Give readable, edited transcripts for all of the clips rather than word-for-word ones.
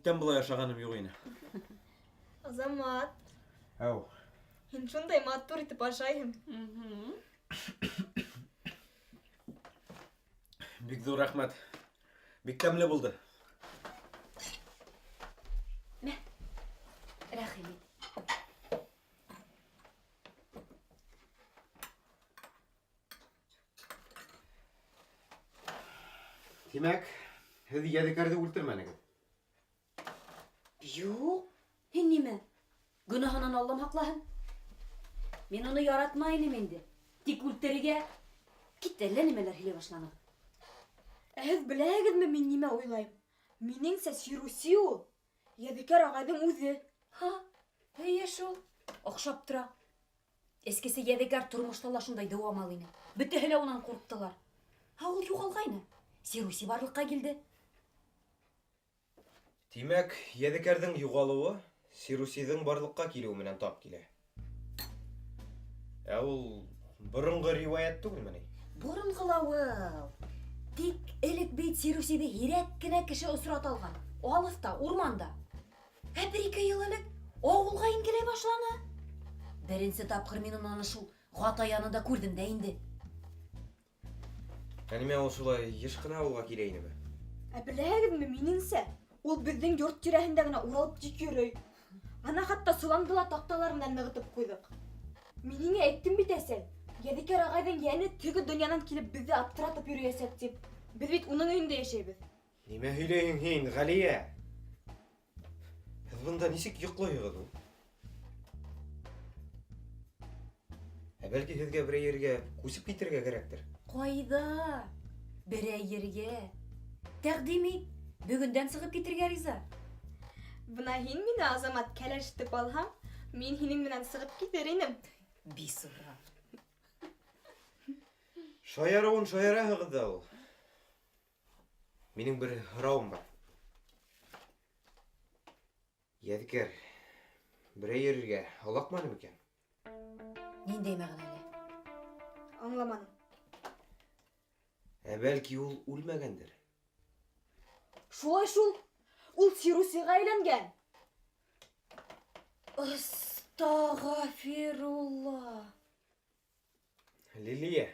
Тиктен былай ашағаным yok yine. Азамат, Ау. сен шундай матур итеп ашайсың. Бик зор рахмет. Бик тәмле булды. Мә, рәхимет. Тимәк, һез ядекәрде үлтермәнегез. Юк, һин нимә? Гөнаһынан Аллам һаклаһын. Мин уны яратмайым инде. Тик үлтерергә кит әллә нимәләр һөйләй башлана. Һез беләгезме мин нимә уйлайм? Минеңсә Сируси ул. Ядекәр агайдың үзе. Ха, әйе шул. Охшап тора. Эскесе ядегар тормышта ла шундай дәвамал ине. Бөтәһе лә унан курыктылар. Һа ул югалгайны. Сируси барлыкка килде. Тимәк, ядекәрдең югалуы Сирусидің барлыкка килүе менән тап килә. Ә ул борынгы риваят түгелме? Борынгылавы. Тик элек бит Сирусиде һирәк кенә кеше осрата алган. Алыста, урманда. Ә бер-ике ел элек авылга ингеләй башланы. Беренче тапкыр мин аны шул гата янында күрдем дә инде. Әниме ул шулай еш кына авылга килә инеме? Ә беләгезме минеңсә? Ул безнең йорт тирәһендә генә уралып тик йөрөй. Ана хатта сыландыла такталар менән ныгытып куйдык. Мин һиңә әйттем бит әсән. Ядекәр агайдың яне теге дөньянан килеп безне аптыратып йөрәсәк дип. Без бит уның өйөндә яшәйбез. Нимә һөйләйһең һин, Галия? Һез бында нисек йоклыйһығыҙ ул? Ә бәлки һеҙгә берәй ергә күсеп китергә кәрәктер? Кайда? Берәй ергә. Тәкъдим ит. Бөгөндән сығып китергә риза. Бына һин мине Азамат кәләш итеп алһаң, мин һинең менән сығып китер инем. Бисура. Шаяруын шаяраһығыҙ да ул. Минең бер һорауым бар. Ядекәр, берәй ергә алакманы микән? Ниндәй мәғәнәле? Аңламаным. Ә бәлки ул үлмәгәндер? Шулай шул. Ул Сирусига әйләнгән. Астағфирулла. Лилия,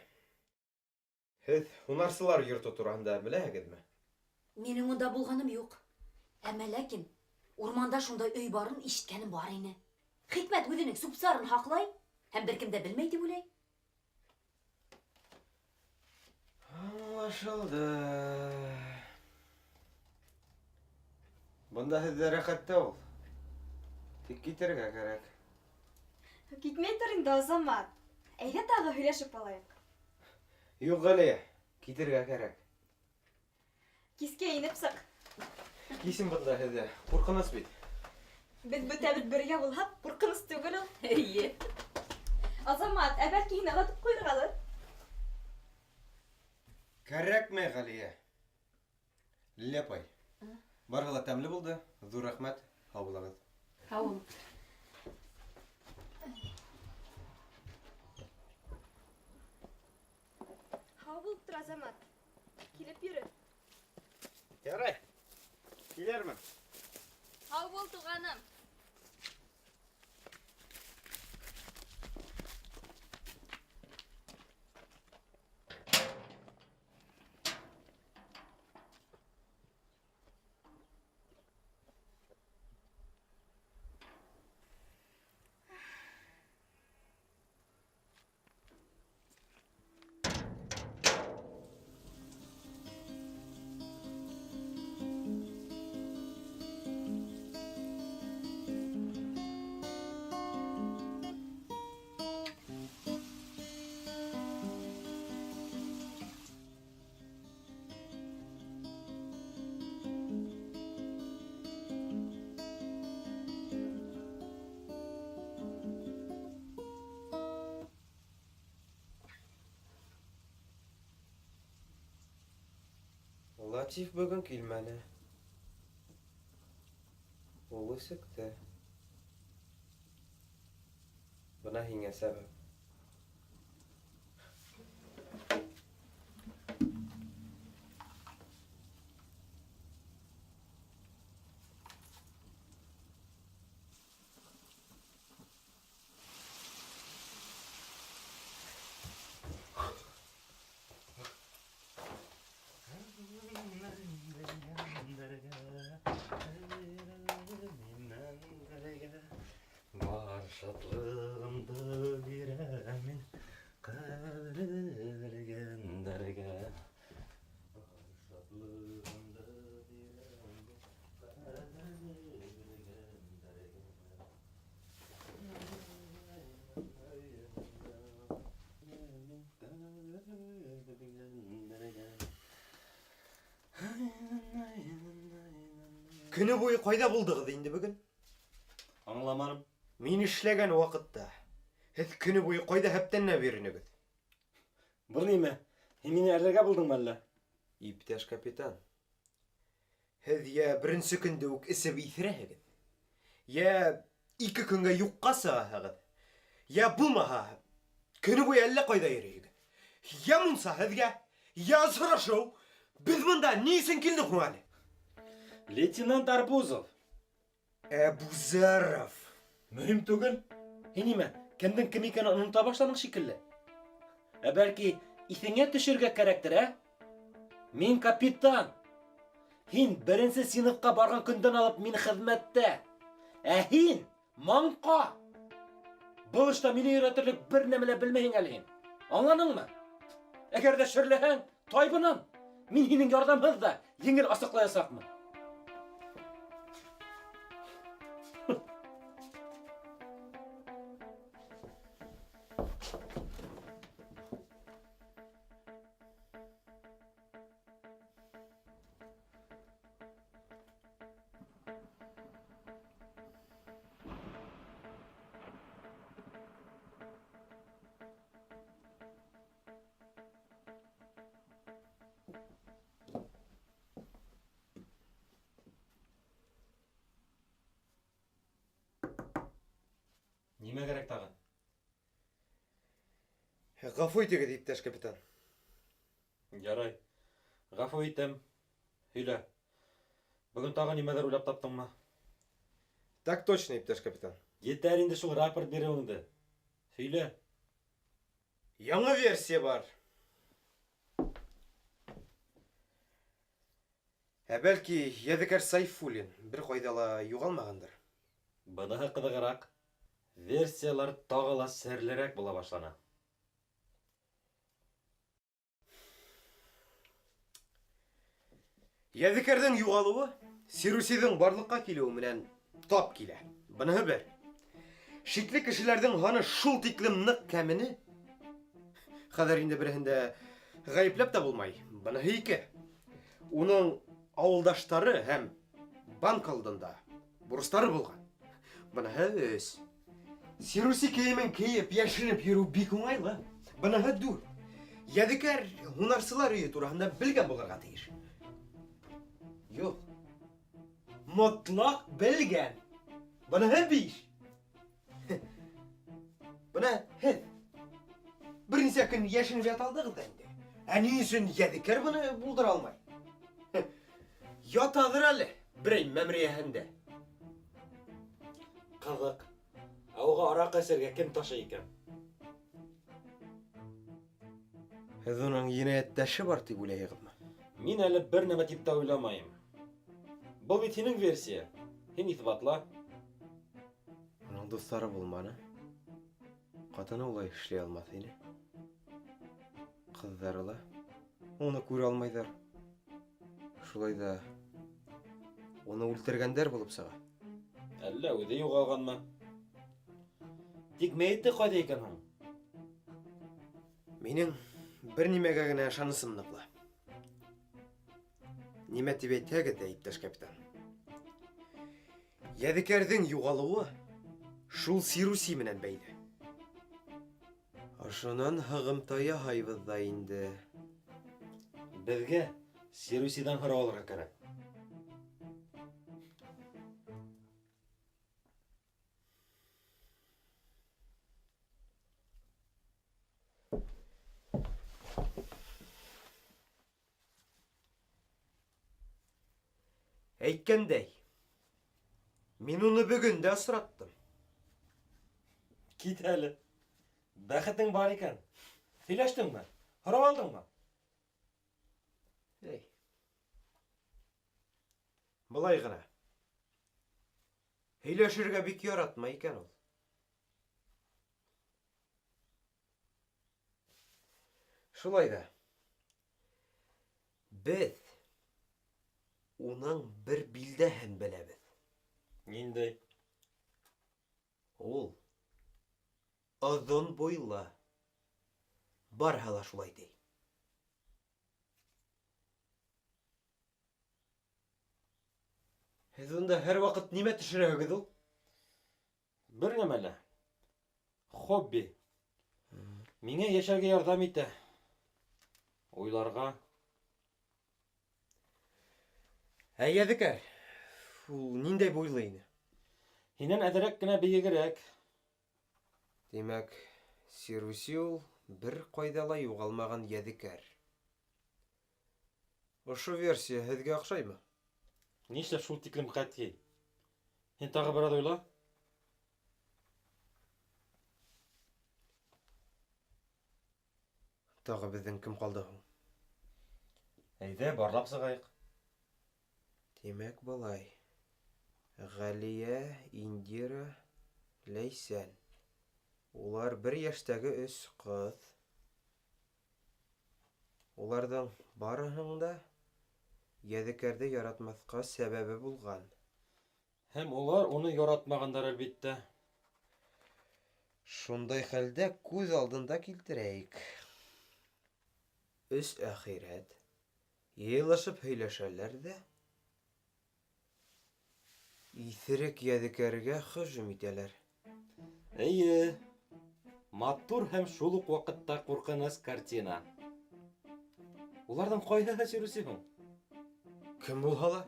һеҙ һунарсылар йорто тураһында беләһегеҙме? Минең унда булганым юк. Әмма ләкин урманда шундай өй барын ишеткәнем бар ине. Хикмәт үҙенең сүп-сарын һаҡлай, һәм бер кем дә белмәй дип уйлай. Аңлашылды. Бында һеҙҙә рәхәттә ул. Тик китергә кәрәк. Китмәйтер инде Азамат. Әйҙә тағы һөйләшеп алайыҡ. Юҡ, Галия, китергә кәрәк. Кискә инеп сыҡ. Кисен бында һеҙҙә. Ҡурҡыныс бит. Беҙ бөтәбеҙ бергә булһаҡ, ҡурҡыныс түгел ул. Эйе. Азамат, ә бәлки һин ылатып ҡуйырғалыр? Кәрәкмәй, Галия. Лилия апай, барыһы ла тәмле булды. Ҙур рәхмәт. Һау булығыҙ. Һаумы. Һау булып тор, Азамат. Килеп йөрө. Ярай. Килермен. Һау бул, туғаным. Латиф бөгөн килмәне. Ул үсекте. Бына һиңә сәбәп. Шатлығымды беремін қадірлегендерге. Шатлығымды беремін Күні бойы қайда болдығы дейінді бүгін? Аңламарым. Мен ішлеген уақытта. Һез күні бойы қайда хәптенне берінігіз? Бұл неме? Мені әліге бұлдың мәлі? Иптәш капитан. Һез я бірінші күнді үк ісіп итірәһегіз. Я икі күнге юққа сағағыз. Я бұлмаға күні бойы әлі қайда ерегіз. Я мұнса һезге, я сұрашау. Біз мұнда несін келді құмалі? Лейтенант Арбузов. Әбузаров. Mühim түгел. Неме? Кімдің кім екенін ұныта башланың шикілі. Бәлки, исеңе түшірге кәрәктір, ә? Мен капитан. Һин бірінші сыныпқа барған күнден алып мен хезмәттә. Һин маңқа. Бұл ішта мені өйрәтерлек бір нәмеле білмейін әлі һин. Аңланыңмы? Әгәр дә шөрләһәң, тайбынан. Мен һинең ярдамһыз да еңел асыклаясакмын. Неме керек тағы? Ғафу итегіз, иптәш капитан. Ярай. Ғафу итем. Һөйлә. Бүгін тағы немелер уйлап таптыңмы? Так точно, иптәш капитан. Етәр инде шул рапорт береүеңде. Һөйлә. Яңа версия бар. Бәлки, Ядекәр Сайфуллин бір қайдала юғалмағандыр. Быныһы кызыгыраак. Версиялар тагы ла серлерәк була башлана. Ядекәрдің юғалуы Сирусидің барлыққа келуі менән тап килә. Бұныһы бер. Шикле кешеләрдің һаны шул тиклем нык кәмене. Хәзер инде берһендә гаепләп тә булмай. Бұныһы ике. Уның авылдаштары һәм банк алдында бурыстары булган. Бұныһы өс. Сируси кейемен кейеп, яшірініп йөрү бик уңайлы. Бұныһы дүр. Ядекәр һунарсылар өйе тураһында белгән булырга тиеш. Юк. Мотлак белгән. Бұныһы биш. Бұны һез. Бернисә көн яшенеп яталдыгыз да инде. Ни өчен Ядекәр бұны булдыра алмай? Ятадыр әле берәй мәмрияһендә. Кызык. Ауга араҡ эсергә кем ташый икән? Һез уның енәйәттәше бар дип уйлайһығыҙмы? Мин әле бер нәмә дип тә уйламайым. Был бит һинең версия. Һин иҫбатла. Уның дуҫтары булманы. Ҡатыны улай эшләй алмаҫ ине. Ҡыҙҙары ла уны күрә алмайҙар. Шулай да уны үлтергәндәр булып сыға. Әллә үҙе юғалғанмы? Тик мәйете ҡайҙа икән һуң? Минең бер нимәгә генә ышанысым ныҡлы. Нимә тип әйтһәгеҙ ҙә, иптәш капитан. Ядекәрҙең юғалыуы шул Сируси менән бәйле. Ошонан һығымта яһайбыҙ ҙа инде. Беҙгә Сирусидан һорау алырға кәрәк. Әйткәндәй, мин уны бөгөн дә осраттым. Кит әле. Бәхетең бар икән. Һөйләштеңме? Һорау алдыңмы? Эй. Былай ғына. Һөйләшергә бик яратмай икән ул. Шулай да. Без уның бер билдәһен беләбез. Ниндәй? Ул озын буйлы. Барһа да шулай ди. Һез унда һәр вакыт нимә төшерәһегез ул? Бер нәмә лә. Хобби. Миңә яшәргә ярдәм итә. Уйларга. Ядекәр, ул ниндәй буйлы ине? Һинән әҙерәк кенә бейегерәк. Димәк, Сируси ул бер кайда ла югалмаган ядекәр. Ошо версия һеҙгә оҡшаймы? Нишләп шул тиклем ҡәтғи? Һин тағы бер аҙ уйла. Тағы беҙҙең кем ҡалды һуң? Әйҙә, барлап сығайыҡ. Димәк, былай. Ғәлиә, Индира, Ләйсән. Улар бер йәштәге 3 ҡыҙ. Уларҙың барыһының да йәҙекәрҙе яратмаҫҡа сәбәбе булған. Һәм улар уны яратмағандар, әлбиттә. Шундай хәлдә күҙ алдында килтерәйек. 3 әхирәт йыйылышып һөйләшәләр ҙә иҫерек йәҙекәргә һөжүм итәләр. Эйе. Матур һәм шул уҡ ваҡытта ҡурҡыныс картина. Уларҙың ҡайһыһы Сируси һуң? Кем булһа ла,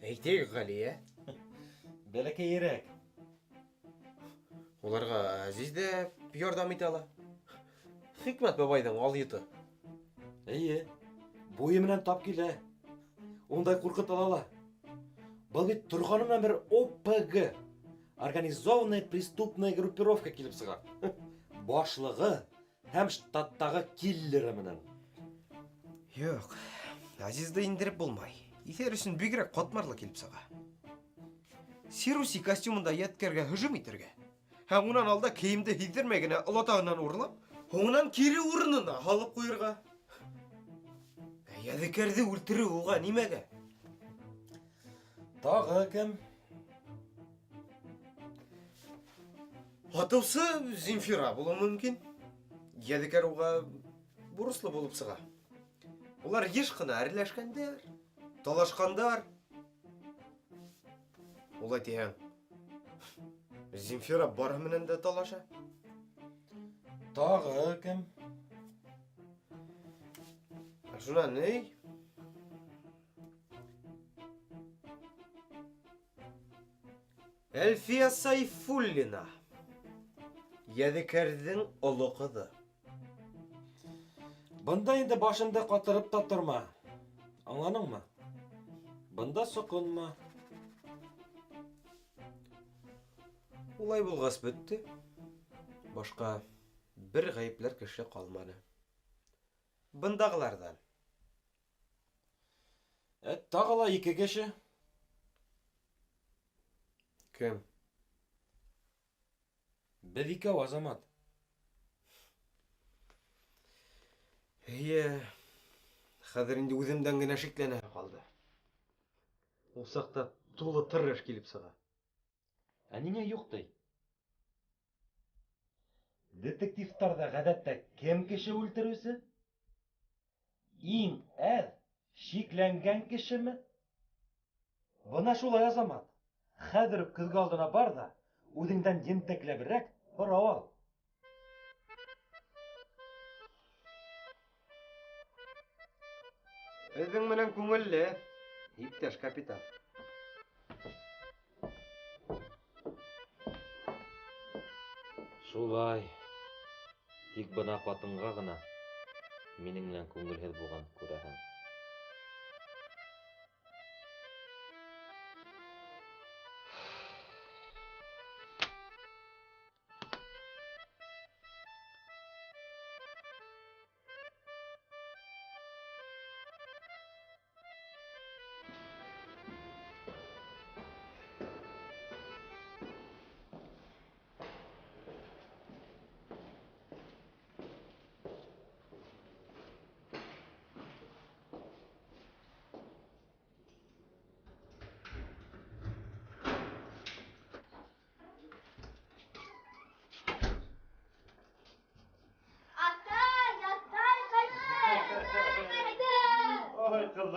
әйтәйек, Ғәлиә. Бәләкәйерәк. Уларға Әзиз дә ярҙам итә ала. Хикмәт бабайҙың алйыты. Эйе. Буйы менән тап килә. Ундай ҡурҡыта ла. Был бит торғанынан бер ОПГ. Организованная преступная группировка килеп сыға. Башлығы һәм штаттағы киллеры менән. Юҡ, Әзизде индереп булмай. Иҫәр өсөн бигерәк ҡатмарлы килеп сыға. Сируси костюмында йәткәргә һөжүм итергә. Һәм унан алда кейемде һиҙҙермәй генә олатағынан урлап, һуңынан кире урынына һалып ҡуйырға. Йәҙекәрҙе үлтереү уға нимәгә? Тағы кем? Һатыусы Зинфира булыуы мөмкин. Йәҙекәр уға бурыслы булып сыға. Улар йыш ҡына әрләшкәндәр, талашҡандар. Улай тиһәң, Зинфира барыһы менән дә талаша. Тағы кем? Шунан, Әлфиә Сайфуллина. Йәҙекәрҙең оло ҡыҙы. Бында инде башымды ҡатырып та торма. Аңланыңмы? Бында соҡонма. Улай булғас бөттө. Башҡа бер ғәйепләр кеше ҡалманы. Бындағыларҙан. Тағы ла 2 кеше. Кем? Беҙ 2 Азамат. Эйе, хәҙер инде үҙемдән генә шикләнә ҡалды. Ул саҡта тулы тырыш килеп сыға. Ә ниңә юҡ ти? Детективтарҙа ғәҙәттә кем кеше үлтереүсе? Иң әҙ шикләнгән кешеме? Бына шулай, Азамат. Хәҙер үк көҙгө алдына бар да, үҙеңдән ентекләберәк һорау ал. Һеҙҙең менән күңелле, иптәш капитан. Шулай. Тик бына ҡатынға ғына минең менән күңелһеҙ булған, күрәһең.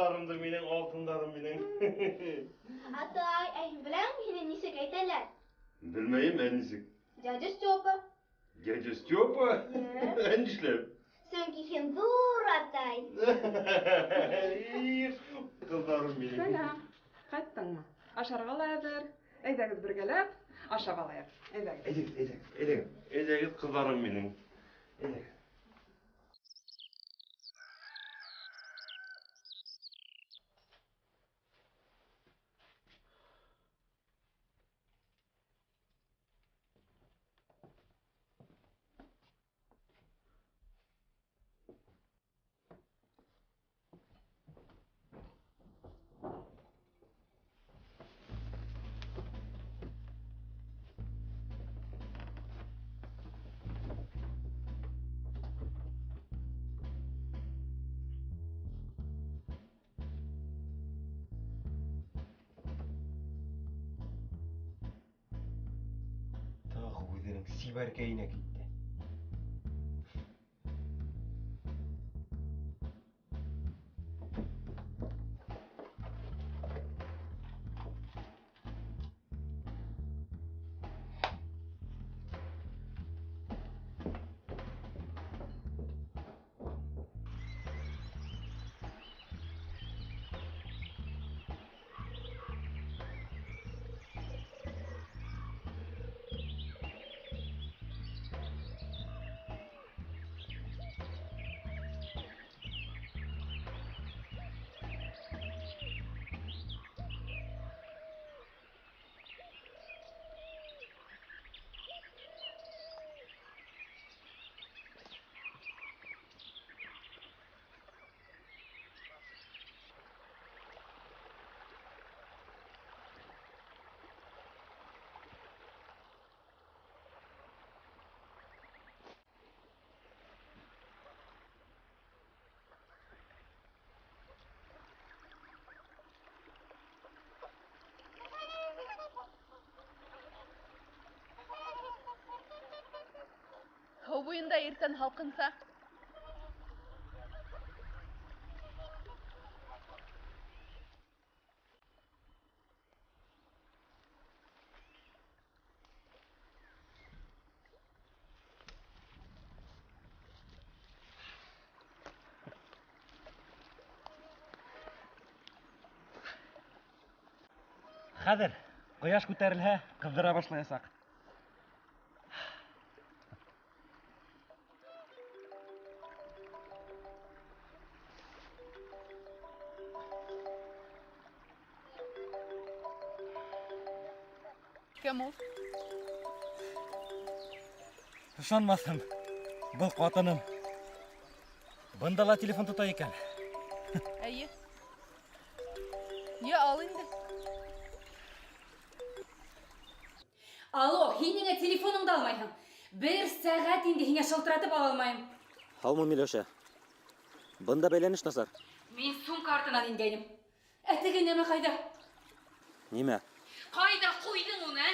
Kızlarımdı benim, altınlarım benim. Атай, әйім біләң, мені нисек әйтәләр? Bilmeyim enişik. Дядя Степа. Gece Styopa. Enişlem. Сөнки һин зур атай. Kızlarım benim. Selam. Кайттыңмы? Ашарға ла әзер. Әйдәгез бергәләп ашап алайык. Әйдәгез. Edegit kızlarım benim. Edegit. Тағы өзінің сибәркәйіне кетті. Тау бойында ертең халқынса. Хәзер кояш күтәрелһә, кыздыра башлаячак. Кем ул? Ышанмасам, был катыным. Бында ла телефон тота икән. Әйе. Я ал инде. Алло, һин ниңә телефоныңды алмайһың? Бер сәгать инде һиңә шылтыратып ала алмайым. Һаумы, Миләүшә. Бында бәйләнеш насар. Мин сумка артынан ингәйнем. Теге нәмә кайда? Нимә? Кайда куйдың уны?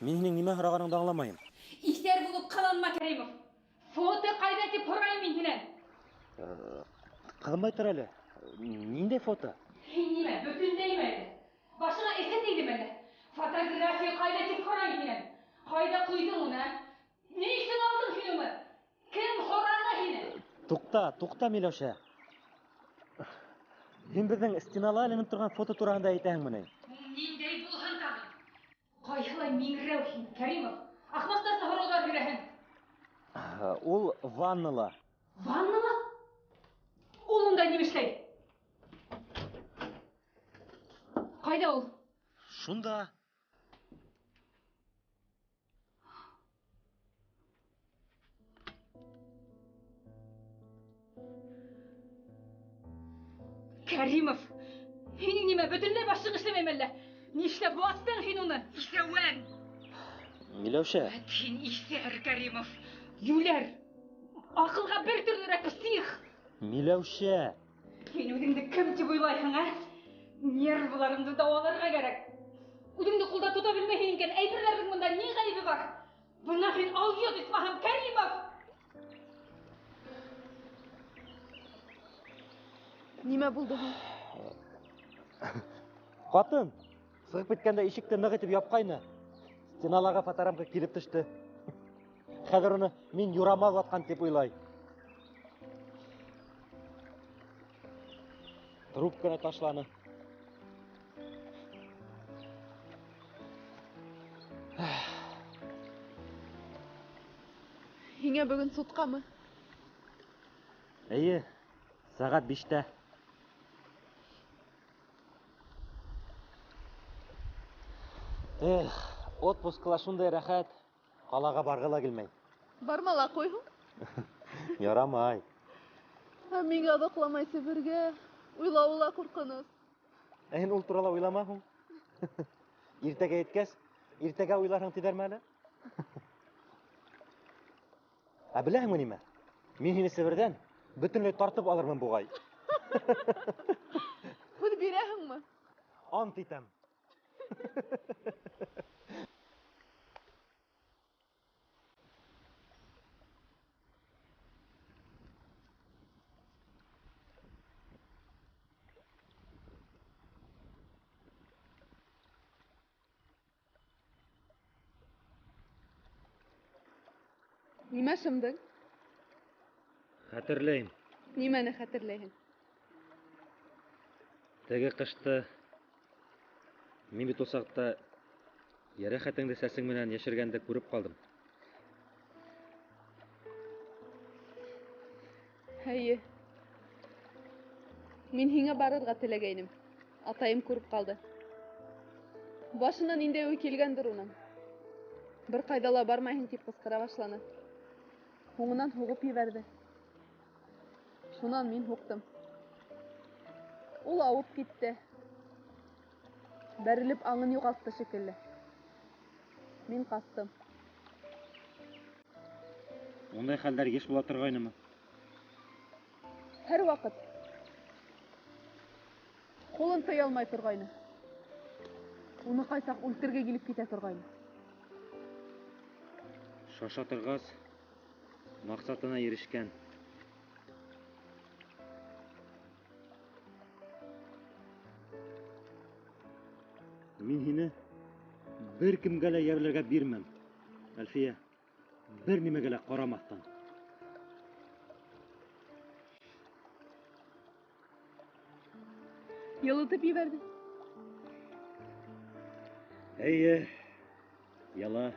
Мин һинең нимә һораганыңды аңламайым. Иҫәр булып ҡыланма, Кәримов. Фото ҡайҙа тип һорайым мин һинән. Ҡыҙым әйтер әле. Ниндәй фото? Һин нимә, бөтөнләйме әле? Башыңа эҫе тейҙеме әле? Фотография ҡайҙа тип һорайым һинән. Ҡайҙа ҡуйҙың уны? Ни өсөн алдың һин уны? Кем һораны һине? Туҡта, Миләүшә. Һин беҙҙең стенала эленеп торған фото тураһында әйтәһеңме ни? Ниндәй булһын тағын? Ҡайһылай миңрәү һин, Кәримов. Ахмаҡтарса һорауҙар бирәһең. Ул ваннала. Ваннала? Ул унда ни эшләй? Ҡайҙа ул? Шунда. Кәримов, һинең нимә, бөтөнләй башың эшләмәйме әллә? Нишләп ваттың һин уны? Исәүән! Миләүшә. Һин иҫәр, Кәримов. Юләр! Аҡылға бер төрлөрәк псих! Миләүшә. Һин үҙеңде кем тип уйлайһың, ә? Нервларымды дауаларға кәрәк. Үҙеңде ҡулда тота белмәйһең икән, әйберҙәрҙең бында ни ғәйебе бар? Бына һин алйот, исмаһам, Кәримов! Нимә булды һуң? Қатын, сығып кеткәндә ишекте нык итеп япҡайны. Стеналарға фоторамка килеп төштө. Хәҙер уны мин юрамал ватҡан тип уйлай. Трубканы ташланы. Һиңә бөгөн судҡамы? Әйе, сәғәт 5-тә. Отпускла шундай рәхәт, ҡалаға барғы ла килмәй. Бармала ҡуй һуң. Ярамай. Һәм миңә оҙаҡламай Себергә. Уйлауы ла ҡурҡыныс. Һин ул турала уйлама һуң. Иртәгә еткәс, иртәгә уйларһың тиҙәрме әле? Ә беләһеңме нимә? Мин һине Себерҙән бөтөнләй тартып алырмын буғай. Һүҙ бирәһеңме? Ант итәм. Нимә шымдың? Хәтерләйем. Нимәне хәтерләйһең? Теге ҡышты мин бит ул саҡта йәрәхәтеңде сәсең менән йәшергәнде күреп ҡалдым. Әйе. Мин һиңә барырға теләгәйнем. Атайым күреп ҡалды. Башына ниндәй уй килгәндер уның. Бер ҡайҙа ла бармайһың тип ҡысҡыра башланы. Һуңынан һуғып ебәрҙе. Шунан мин һуҡтым. Ул ауып китте. Бәрелеп аңын юғалтты шикелле. Мин ҡастым. Ундай хәлдәр йыш була торғайнымы? Һәр ваҡыт. Ҡулын тыя алмай торғайны. Уны ҡай саҡ үлтергә килеп китә торғайны. Шаша торғас, маҡсатына ирешкән. Мин һине бер кемгә лә йәберләргә бирмәм, Әлфиә. Бер нимәгә лә ҡарамаҫтан. Йылытып ебәрҙе. Әйе, яла.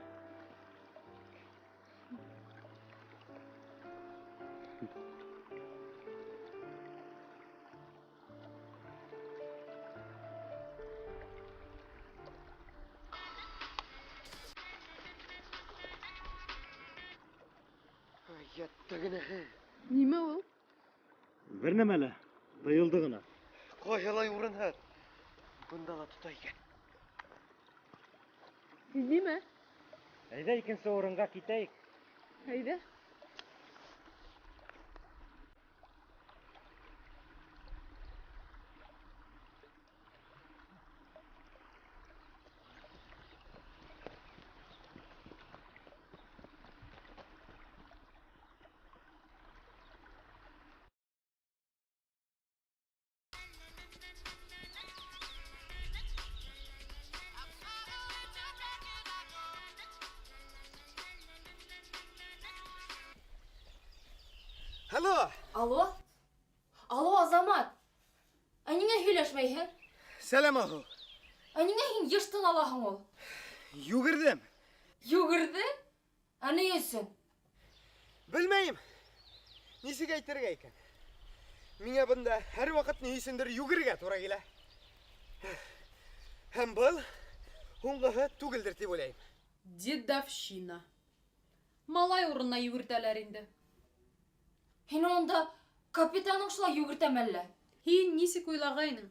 Нимә ул? Бер нәмә лә, тыйылды ғына. Ҡайһылай урынһыҙ. Бында ла тота икән. Нимә? Әйҙә икенсе урынға китәйек. Әйҙә. Алло, Алло? Алло, Азамат. Ә ниңә һөйләшмәйһең? сәлам ағу. Ә ниңә һин йыштын алаһың ул? Йүгерҙем. Йүгерҙе? Ә ни өсөн? Белмәйем. Нисек әйтергә икән? Миңә бында һәр ваҡыт ни өсөндөр йүгергә тура килә. Һәм был һуңғыһы түгелдер тип уйлайым. Дедовщина. Малай урынына йүгертәләр инде. Һин онда капитаның шулай йүгертәме әллә? Һин нисек уйлағайның?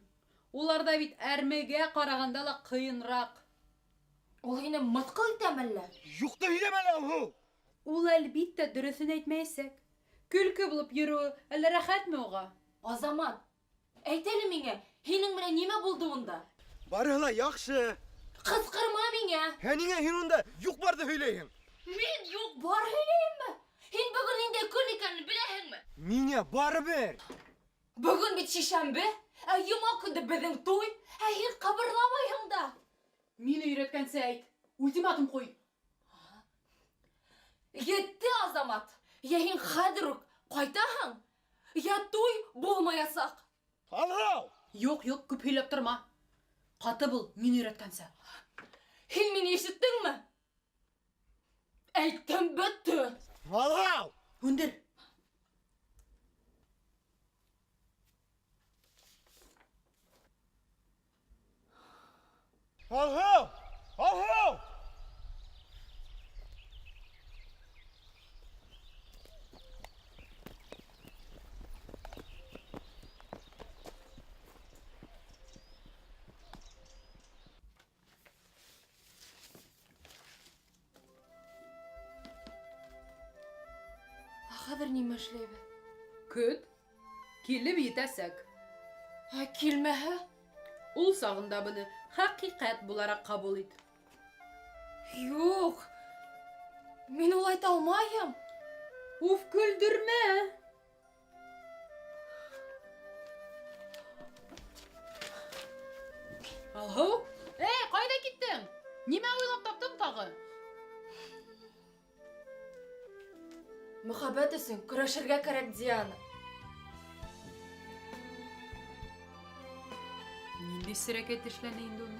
Уларда бит әрмегә ҡарағанда ла ҡыйынраҡ. Ул һине мыҫҡыл итәме әллә? Юҡты һөйләмә лә ул. Ул әлбиттә дөрөҫөн әйтмәйәсәк. Көлкө булып йөрөүе әллә рәхәтме уға? Азамат, әйт әле миңә, һинең менән нимә булды унда? Барыһы ла яҡшы. Ҡысҡырма миңә! Һә ниңә һин унда юҡ-барҙы һөйләйһең? Мин юҡ бар һөйләйемме? Һин бөгөн ниндәй көн икәнен беләһеңме? Миңә барыбер. Бүгін бит шишәмбе, йома күнді біздің той, һин қабырламайың да. Мені үйреткенсе айт. Ультиматум қой. Етті азамат, һин хәзер үк қайтаһың. Я той болмаясақ. Yok, көп һөйләп тұрма. Қаты бұл, мені үйреткенсе. Һин мине ишеттеңме? Әйттем бітті. Өндір. Хәзер нимә эшләйбез? Көт. Келіп етәсәк. Килмәһә? Ул сағында бұны хақиқат буларак кабул ит. Юк. Мин ул айта алмайым. Уф, күлдермә. Алһу? Кайда киттең? Нимә уйлап таптың тагы? Мөхәббәт өсөн көрәшергә кәрәк, Диана. Нинди сирәкәт эшләне инде уны?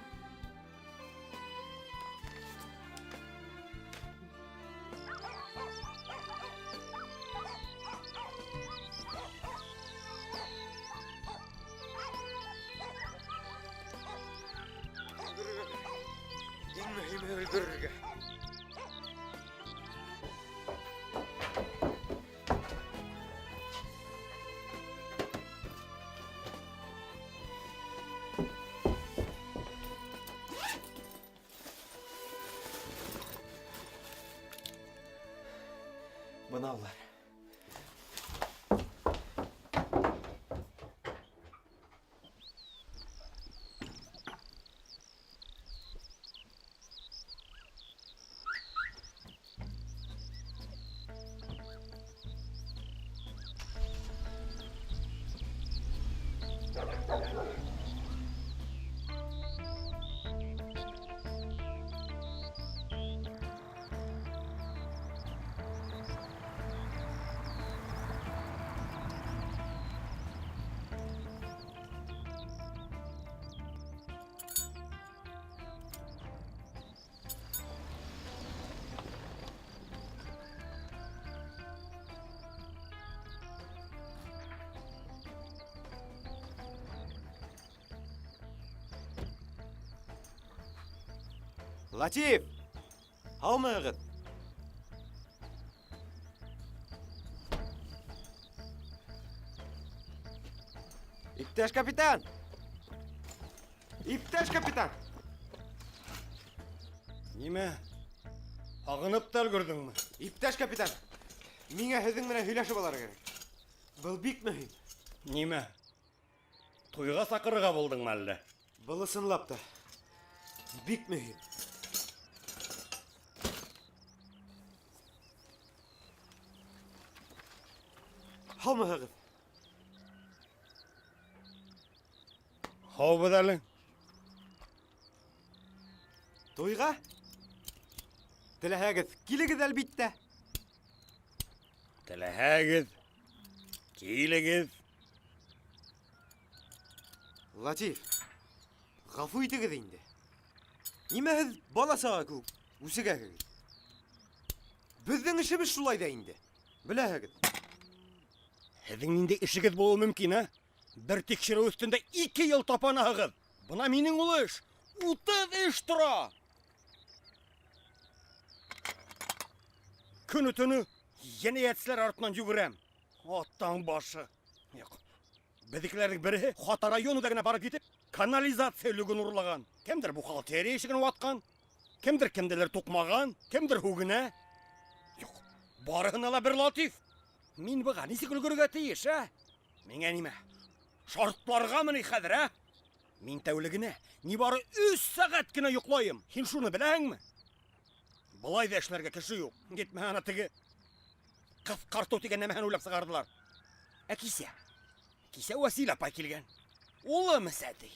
Иң мөһиме өлгөрөргә. Быналар. Латиф! Һаумыгыз! Иптәш капитан! Иптәш капитан! Нимә? Агынып та өлгөрдеңме? Иптәш капитан! Миңа һеҙҙең менән һөйләшеп алырга кәрәк. Был бик мөһим. Нимә? Туйға саҡырырға булдыңмы әллә? Был ысынлап та бик мөһим. Һаумыһығыҙ! Һаубыҙ әле. Туйға? Теләһәгеҙ, килегеҙ әлбиттә. Теләһәгеҙ, килегеҙ. Латиф, ғафу итегеҙ инде. Нимә һеҙ бала саға кеүек үсегәһегеҙ? Беҙҙең эшебеҙ шулай да инде. Беләһегеҙ. Һеҙҙең ниндәй эшегеҙ булыуы мөмкин, а? Бер тикшереү өҫтөндә 2 йыл тапанаһығыҙ. Бына минең ул эш. 30 эш тора. Көнө-төнө йәнәйәтселәр артынан йүгерәм. Аттан башы. Юҡ. Беҙҙекеләрҙең береһе Хата районы да гына барып китеп, канализация лөгөн урлаган. Кемдер бухгалтерия ишеген ватҡан, кемдер кемделер туҡмаған, кемдер һүгенә. Юҡ, барыһына ла бер Латиф. Мин быға нисек өлгөрөргә тейеш, а? Миңә нимә? Шартларғамы ни хәҙер, а? Мин тәүлегенә ни бары 3 сәғәт кенә йоҡлайым. Һин шуны беләһеңме? Былай да эшләргә кеше юҡ. Гитмәһә ана теге ҡыҫҡартыу тигән нәмәһен уйлап сығарҙылар. Ә кисә Кисә Васил апай килгән. Улы мәсәти.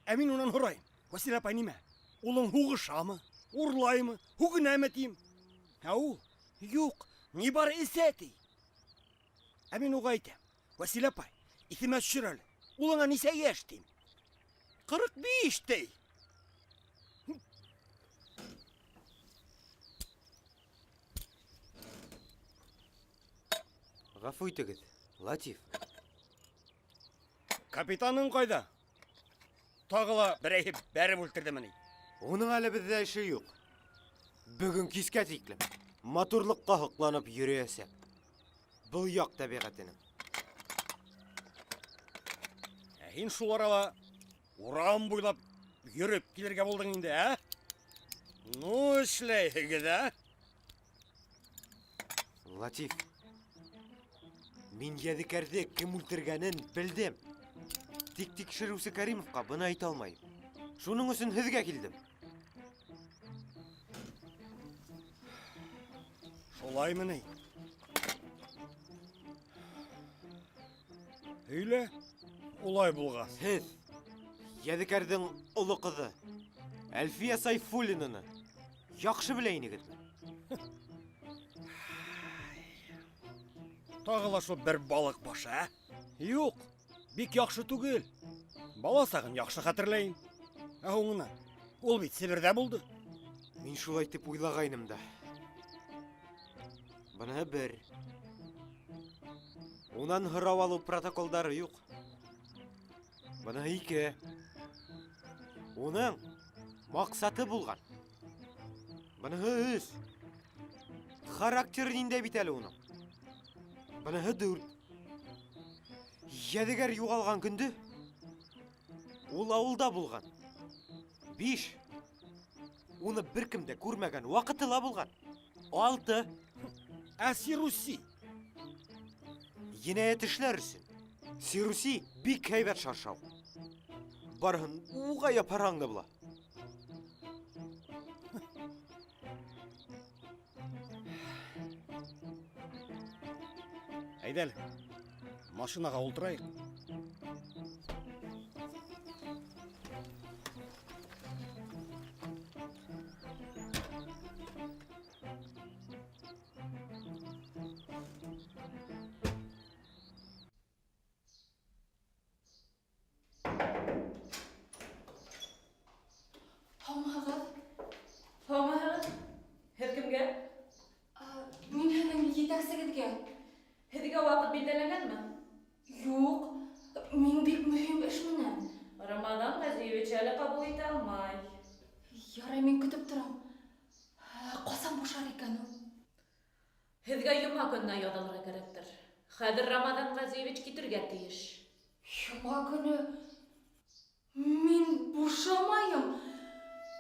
Ә мин унан һорайм. Васил апай нимә? Улың һугышамы? Урлаймы? Һүгенәме тим? Ә ул, юк, ни бар эсәти. Ә мин уға әйтәм. Васил апай, исемә төшер әле. Улыңа нисә яшь тим? 45 ти. Гафу итегез, Латиф. Капитаның кайда? Тагыла берәйһе бәреп үлтердемени? Оның әле бездә эше юк. Бүген кискә тиклем матурлыкка хокланып йөрәсәк. Бұл як табигатының. Ә һин шул арала урам буйлап йөреп килергә булдың инде, ә? Ну, эшләйһегез, ә? Латиф, мин Ядикәрде кем үлтергәнен белдем. Тик тикшерүче Кәримовка быны әйтә алмайм. Шуның өчен һезгә килдем. Шулаймыни? Өйлә, улай булгас. Һез Ядикәрдең улы кызы Әлфия Сайфуллинаны яхшы белә инегезме? Тагыла шул бер балык башы, ә? Юк, бик яхшы түгел. Бала сагын яхшы хәтерләйм. Ә уңына, ул бит Себердә булды. Мин шулай тип уйлагайным да. Бына бер. Унан һорау алу протоколдары юк. Бына 2. Уның максаты булган. Бына 3. Характер нинде бит әле уның. Бына 4. Ядигәр югалган көндө ул авылда булган. 5. Уны беркем дә күрмәгән вакытыла булган. 6. Ә Сируси? Енәят эшләр өчен. Сируси бик һәйбәт шаршау. Барһын уга япараңды була. Әйдәл, машинага ултырайык. Һаумыһығыҙ? Һеҙ кемгә? Мин һеҙҙең етәксегеҙгә. Һеҙгә ваҡыт билдәләнгәнме? Юҡ, мин бик мөһим эш менән. Рамадан Ғәзиевич әле ҡабул итә алмай. Ярай, мин көтөп торам. Ҡасан бушар икән ул? Һеҙгә йома көнөнә яҙылырға кәрәктер. Хәҙер Рамадан Ғәзиевич китергә тейеш. Йома көнө... Мин бушамайым.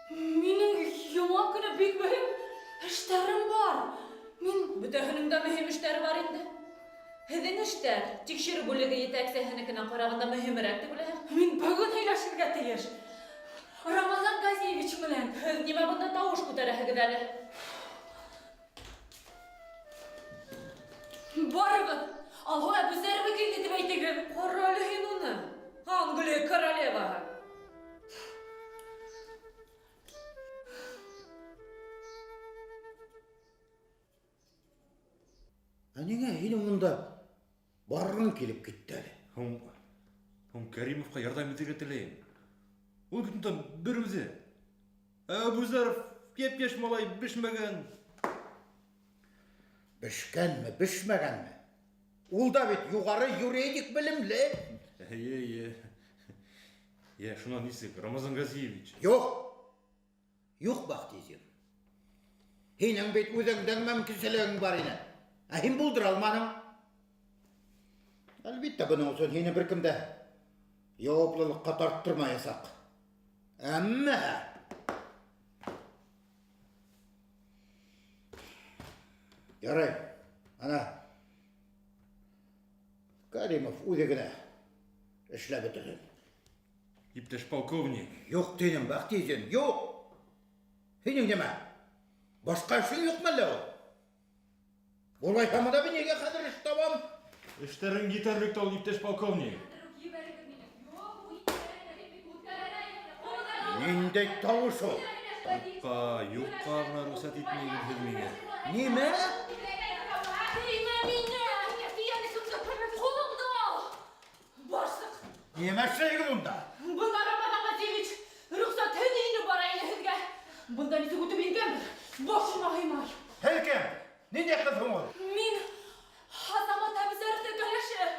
Минең йома көнө бик мөһим эштәрем бар. Мин... Бөтәһенең дә мөһим эштәре бар инде. Һеҙҙең эштәр тикшерү бүлеге етәксеһенекенә ҡарағанда мөһимерәк дип беләһең. Мин бөгөн һөйләшергә тейеш. Рамазан Газиевич менән. Һеҙ нимә бында тауыш күтәрәһегеҙ әле? Барығыҙ, Алһу әбүзәрова килде тип әйтегеҙ. Ҡара әле һин уны. Англия королеваһы. Ә ниңә һинең монда барғың килеп китте әле? Һуң Кәримовка ярдәм итергә теләйем. Ул бит унда бер үзе. Әбүзәров япь-яшь малай бешмәгән. Бешкәнме, бешмәгәнме? Ул да бит югары юридик белемле. Я, шунан нисек, Рамазан Газиевич? Юк. Юк, Бахтизин. Һинең бит үҙеңдең мөмкинселегең бар ине. Ә һин булдыра алманың. Әлбиттә, бының өсөн һине беркем дә яуаплылыҡҡа тарттырмаясаҡ. Әммә ярай, ана Кәримов үҙе генә эшләп бөтөрһөн. Иптәш полковник. Юк тинем, Бахтизин, юк. Һинең нимә? Башҡа эшең юҡмы әллә ул? Булайһа, мында мин нигә хәҙер эш табам? Эштерин гитарлыкта ул иптеш полковник. Ниндәй тавыш ул? Юкка гына рөхсәт итмәйсез миңа. Нимә? Нимә эшләйсең унда? Бунда нисек үтеп ингән? Башыма һыймай. Һәлкем, ниндәй кызың ул? Мин Азамат әбизәрде кәләше.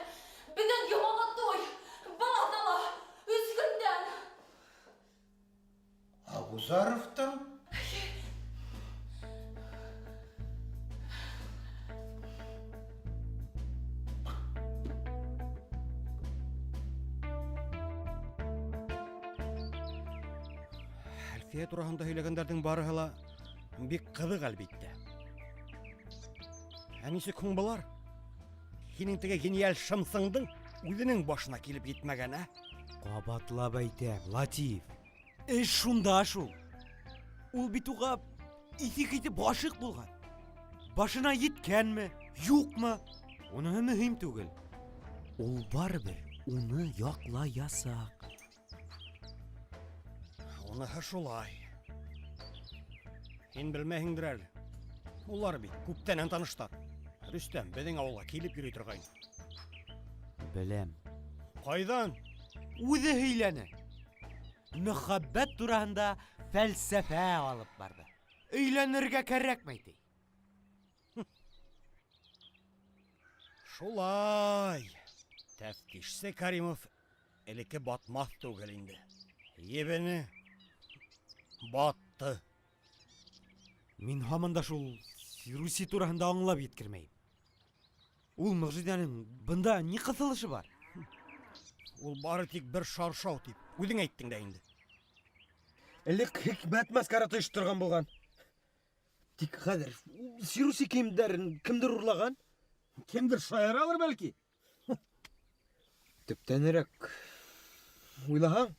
Бүген ямана той. Баладала. Үзгәндән. Абузаровтың? Әлфия турасында һөйләгәндәрнең барыһы ла бик кызык әлбиттә. Ә нисек һуң болар? Һинең теге гениаль шымсыңдың үзенең башына килеп җитмәгән, ә? Кабатлап әйтәм, Латиф. Эш шунда шул. Ул бит уга исик итеп гашык булган. Башына йиткәнме, юкмы? Уныһы мөһим түгел. Ул барыбер уны яклаясак. Уныһы шулай. Һин белмәһеңдер әле. Улар бит күптәннән таныштар. Рөстәм безнең авылга килеп йөри торган. Беләм. Кайдан? Үзе һөйләне. Мөхәббәт турында фәлсәфә алып барды. Өйләнергә кәрәкмәй ди. Шулай. Тәфтишсе Каримов элекке батмас түгел инде. Ебене батты. Мин һаман да шул Сируси турында аңлап еткермәйм. Ул Мөгъҗидәнең бында ни кысылышы бар? Ул бары тик бер шаршау тип. Үзең әйттең дә инде. Элек хикмәт маскараты оештырган булган. Тик хәзер Сируси киемдәрен кемдер урлаган? Кемдер шаяралыр бәлки. Төптәнрәк уйлаһаң,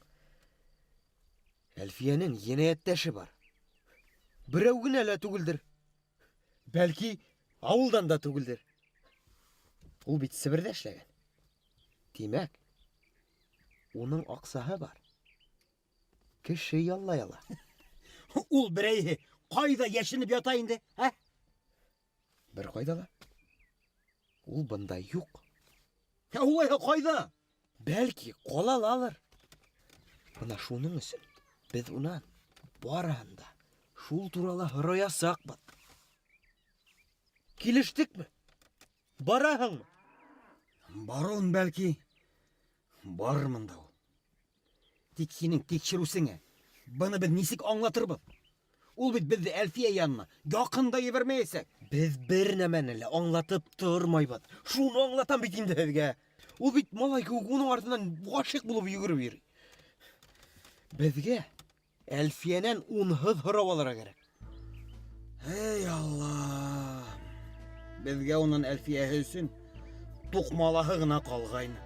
Әлфиянең җинаятьтәше бар. Берәү генә лә түгелдер. Бәлки, авылдан да түгелдер. Ул бит Себердә эшләгән. Димәк, уның аксаһы бар. Кеше яллай ала. Ул берәйһе кайда яшенеп ята инде, ә? Бер кайда ла. Ул бында юк. Улай кайда? Бәлки, калалалыр. Бына шуның өчен без унан барыһын да шул турала һораясакбыз. Килештекме? Бараһыңмы? Баруын бәлки бармын да ул. Тик һинең тикшерүсеңә быны без нисек аңлатырбыз? Ул бит безне Әлфия янына якын да ебәрмәйсәк. Без бер нәмәне лә аңлатып тормайбыз. Шуны аңлатам бит инде һеҙгә. Ул бит малай кеүек уның артынан гашык булып йөгереп йөри. Безгә Әлфиянән унһыҙ һорау алырга кәрәк. Эй Алла! Безгә уның Әлфияһы өсөн туҡмалаһы гына ҡалғайны.